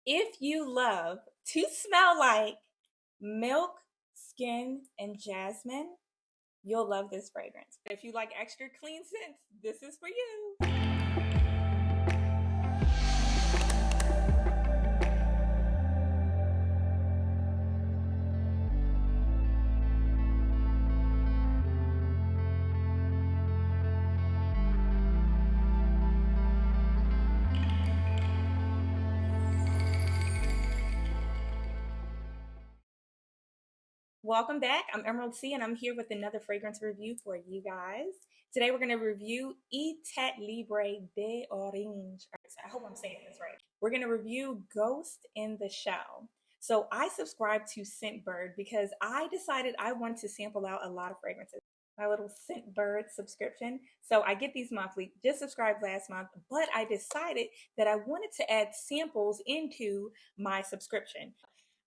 If you love to smell like milk, skin, and jasmine, you'll love this fragrance. If you like extra clean scents, this is for you. Welcome back. I'm Emerald C, and I'm here with another fragrance review for you guys. Today we're going to review Etat Libre de Orange. I hope I'm saying this right. We're going to review Ghost in the Shell. So I subscribe to Scentbird because I decided I want to sample out a lot of fragrances. My little Scentbird subscription. So I get these monthly, just subscribed last month, but I decided that I wanted to add samples into my subscription.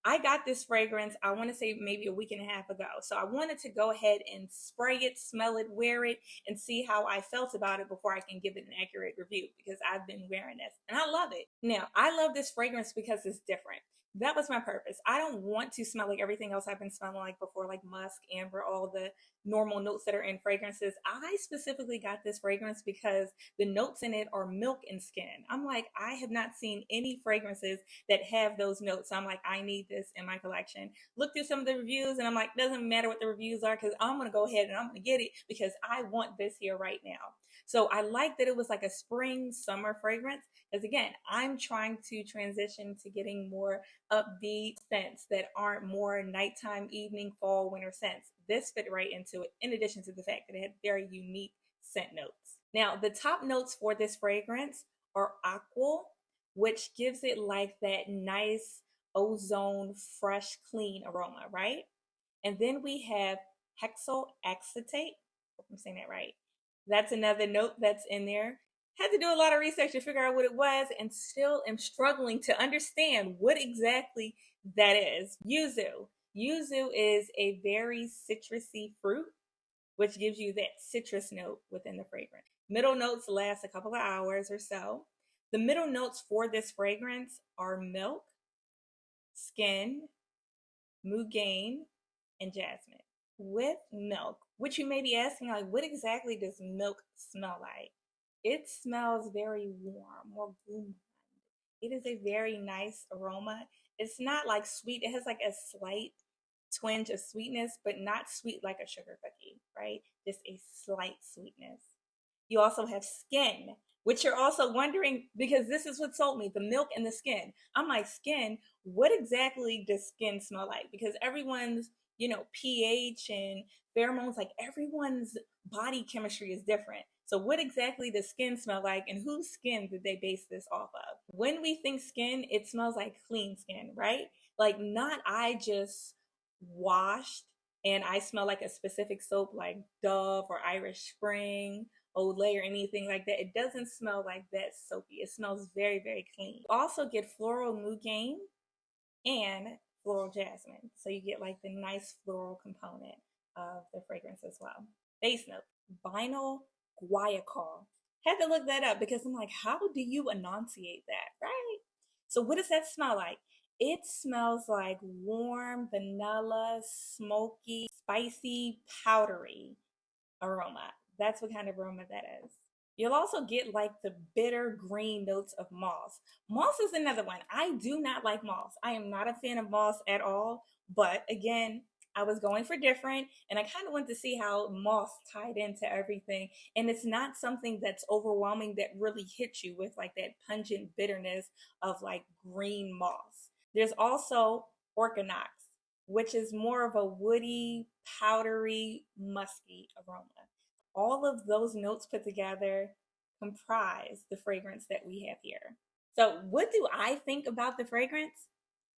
I got this fragrance, I want to say maybe a week and a half ago. So I wanted to go ahead and spray it, smell it, wear it, and see how I felt about it before I can give it an accurate review because I've been wearing this and I love it. Now, I love this fragrance because it's different. That was my purpose. I don't want to smell like everything else I've been smelling like before, like musk, amber, all the normal notes that are in fragrances. I specifically got this fragrance because the notes in it are milk and skin. I'm like, I have not seen any fragrances that have those notes. So I'm like, I need this in my collection. Look through some of the reviews and I'm like, doesn't matter what the reviews are because I'm going to go ahead and I'm going to get it because I want this here right now. So I like that it was like a spring summer fragrance because again, I'm trying to transition to getting more upbeat scents that aren't more nighttime, evening, fall, winter scents. This fit right into it, in addition to the fact that it had very unique scent notes. Now, the top notes for this fragrance are aqua, which gives it like that nice ozone, fresh, clean aroma, right? And then we have hexyl acetate. Hope I'm saying that right. That's another note that's in there. Had to do a lot of research to figure out what it was and still am struggling to understand what exactly that is. Yuzu. Yuzu is a very citrusy fruit, which gives you that citrus note within the fragrance. Middle notes last a couple of hours or so. The middle notes for this fragrance are milk, skin, mugane, and jasmine. With milk, which you may be asking, like, what exactly does milk smell like? It smells very warm, more gourmand. It is a very nice aroma. It's not like sweet. It has like a slight twinge of sweetness, but not sweet like a sugar cookie, right? Just a slight sweetness. You also have skin, which you're also wondering because this is what sold me, the milk and the skin. I'm like, skin, what exactly does skin smell like? Because everyone's, pH and pheromones, like everyone's body chemistry is different. So what exactly does skin smell like and whose skin did they base this off of? When we think skin, it smells like clean skin, right? Like not I just washed and I smell like a specific soap like Dove or Irish Spring, Olay or anything like that. It doesn't smell like that soapy. It smells very, very clean. You also get floral mugane and floral jasmine. So you get like the nice floral component of the fragrance as well. Base note, vinyl guaiacol. Had to look that up because I'm like, how do you enunciate that, right? So what does that smell like? It smells like warm, vanilla, smoky, spicy, powdery aroma. That's what kind of aroma that is. You'll also get like the bitter green notes of moss. Moss is another one. I do not like moss. I am not a fan of moss at all. But again, I was going for different and I kind of wanted to see how moss tied into everything. And it's not something that's overwhelming that really hits you with like that pungent bitterness of like green moss. There's also orchinox, which is more of a woody, powdery, musky aroma. All of those notes put together comprise the fragrance that we have here. So what do I think about the fragrance?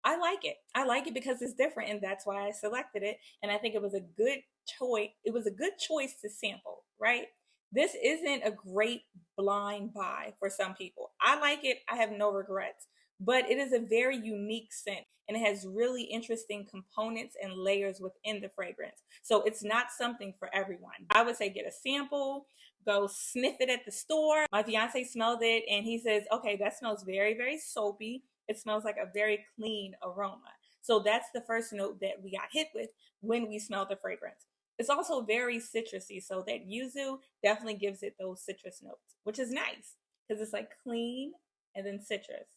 I like it. I like it because it's different and that's why I selected it. And I think it was a good choice. It was a good choice to sample, right? This isn't a great blind buy for some people. I like it. I have no regrets, but it is a very unique scent and it has really interesting components and layers within the fragrance. So it's not something for everyone. I would say get a sample, go sniff it at the store. My fiance smelled it and he says, okay, that smells very, very soapy. It smells like a very clean aroma. So that's the first note that we got hit with when we smelled the fragrance. It's also very citrusy, so that yuzu definitely gives it those citrus notes, which is nice because it's like clean and then citrus.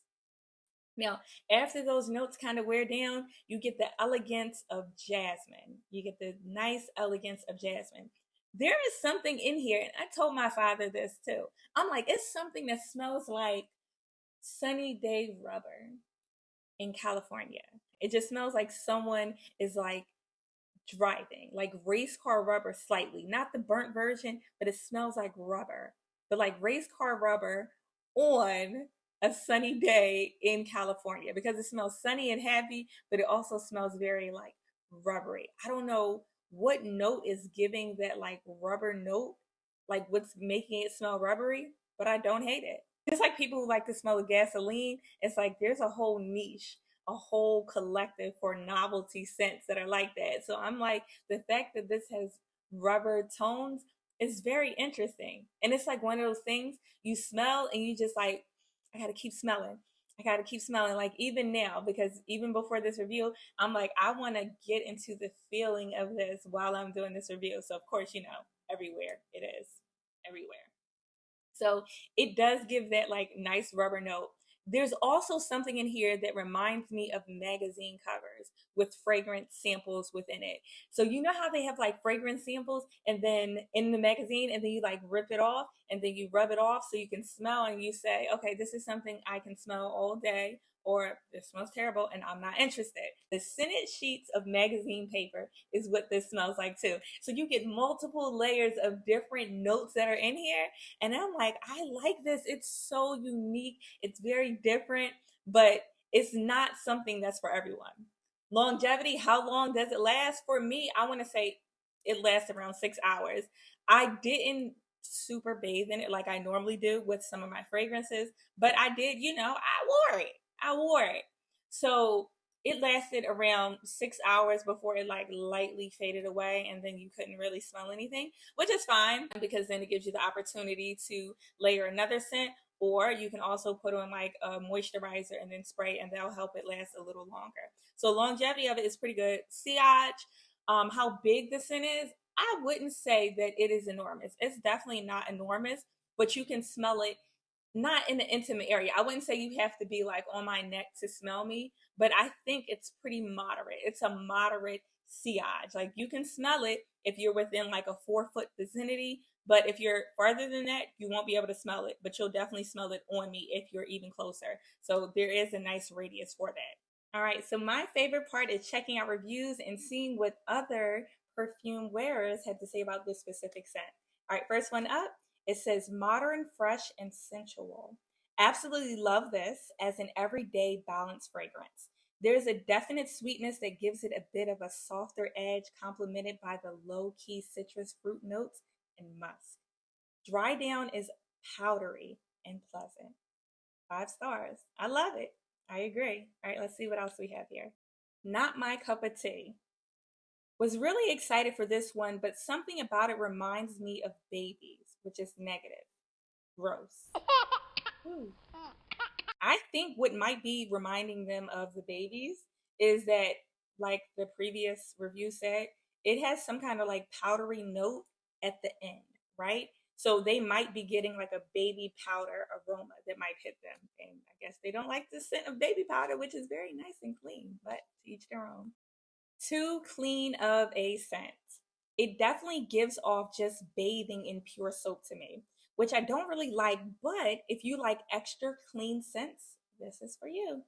Now, after those notes kind of wear down, you get the elegance of jasmine. You get the nice elegance of jasmine. There is something in here, and I told my father this too. I'm like, it's something that smells like sunny day rubber in California. It just smells like someone is like driving, like race car rubber slightly, not the burnt version, but it smells like rubber, but like race car rubber on a sunny day in California because it smells sunny and happy, but it also smells very like rubbery. I don't know what note is giving that like rubber note, like what's making it smell rubbery, but I don't hate it. It's like people who like to smell gasoline. It's like there's a whole niche, a whole collective for novelty scents that are like that. So I'm like, the fact that this has rubber tones is very interesting. And it's like one of those things you smell and you just like, I gotta keep smelling. I gotta keep smelling. Like even now, because even before this review, I'm like, I wanna get into the feeling of this while I'm doing this review. So of course, you know, everywhere it is, everywhere. So it does give that like nice rubber note. There's also something in here that reminds me of magazine covers with fragrance samples within it. So you know how they have like fragrance samples and then in the magazine and then you like rip it off and then you rub it off so you can smell and you say, okay, this is something I can smell all day, or this smells terrible and I'm not interested. The scented sheets of magazine paper is what this smells like too. So you get multiple layers of different notes that are in here. And I'm like, I like this. It's so unique. It's very different, but it's not something that's for everyone. Longevity, how long does it last? For me, I want to say it lasts around 6 hours. I didn't super bathe in it like I normally do with some of my fragrances, but I did, you know, I wore it. I wore it. So it lasted around 6 hours before it like lightly faded away and then you couldn't really smell anything, which is fine because then it gives you the opportunity to layer another scent, or you can also put on like a moisturizer and then spray and that'll help it last a little longer. So longevity of it is pretty good. Sillage, how big the scent is, I wouldn't say that it is enormous. It's definitely not enormous, but you can smell it not in an intimate area. I wouldn't say you have to be like on my neck to smell me, but I think it's pretty moderate. It's a moderate sillage. Like you can smell it if you're within like a 4-foot vicinity, but if you're farther than that, you won't be able to smell it, but you'll definitely smell it on me if you're even closer. So there is a nice radius for that. All right, so my favorite part is checking out reviews and seeing what other perfume wearers had to say about this specific scent. All right, first one up, it says modern, fresh, and sensual. Absolutely love this as an everyday balanced fragrance. There's a definite sweetness that gives it a bit of a softer edge, complemented by the low-key citrus fruit notes and musk. Dry down is powdery and pleasant. 5 stars. I love it. I agree. All right, let's see what else we have here. Not my cup of tea. Was really excited for this one, but something about it reminds me of babies, which is negative. Gross. Ooh. I think what might be reminding them of the babies is that, like the previous review said, it has some kind of like powdery note at the end, right? So they might be getting like a baby powder aroma that might hit them. And I guess they don't like the scent of baby powder, which is very nice and clean, but to each their own. Too clean of a scent. It definitely gives off just bathing in pure soap to me, which I don't really like, but if you like extra clean scents, this is for you.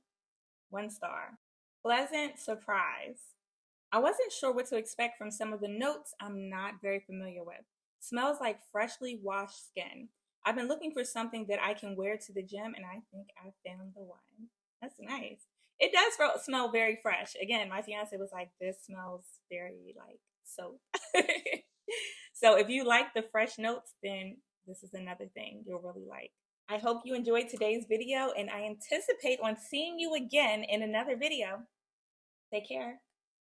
1 star. Pleasant surprise. I wasn't sure what to expect from some of the notes I'm not very familiar with. Smells like freshly washed skin. I've been looking for something that I can wear to the gym, and I think I found the one. That's nice. It does smell very fresh. Again, my fiance was like, this smells very like soap. So if you like the fresh notes, then this is another thing you'll really like. I hope you enjoyed today's video, and I anticipate on seeing you again in another video. Take care.